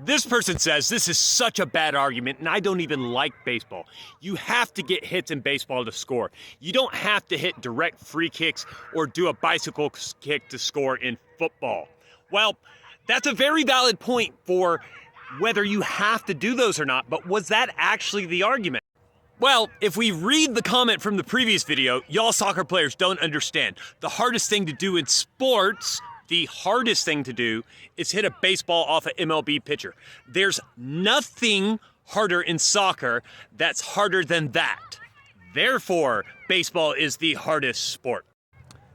This person says this is such a bad argument and I don't even like baseball. You have to get hits in baseball to score. You don't have to hit direct free kicks or do a bicycle kick to score in football. Well, that's a very valid point for whether you have to do those or not, but was that actually the argument? Well, if we read the comment from the previous video, y'all soccer players don't understand. The hardest thing to do in sports, the hardest thing to do is hit a baseball off an MLB pitcher. There's nothing harder in soccer that's harder than that. Therefore, baseball is the hardest sport.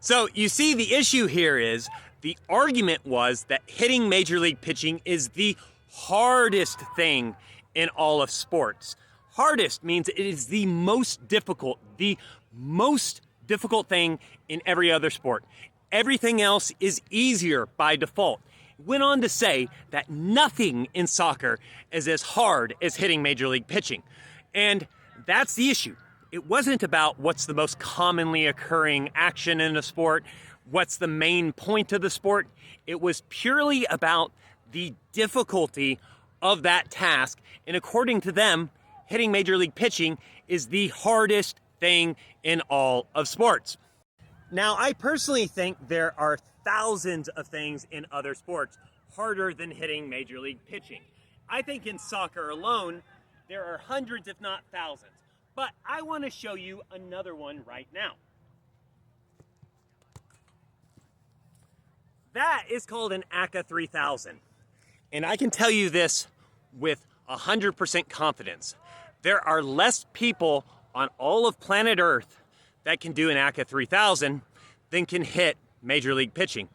So you see, the issue here is the argument was that hitting major league pitching is the hardest thing in all of sports. Hardest means it is the most difficult thing in every other sport. Everything else is easier by default. Went on to say that nothing in soccer is as hard as hitting major league pitching. And that's the issue. It wasn't about what's the most commonly occurring action in a sport, what's the main point of the sport. It was purely about the difficulty of that task. And according to them, hitting major league pitching is the hardest thing in all of sports. Now, I personally think there are thousands of things in other sports harder than hitting major league pitching. I think in soccer alone, there are hundreds, if not thousands. But I want to show you another one right now. That is called an Akka 3000. And I can tell you this with 100% confidence. There are less people on all of planet Earth that can do an Akka 3000 than can hit major league pitching,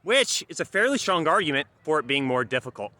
which is a fairly strong argument for it being more difficult.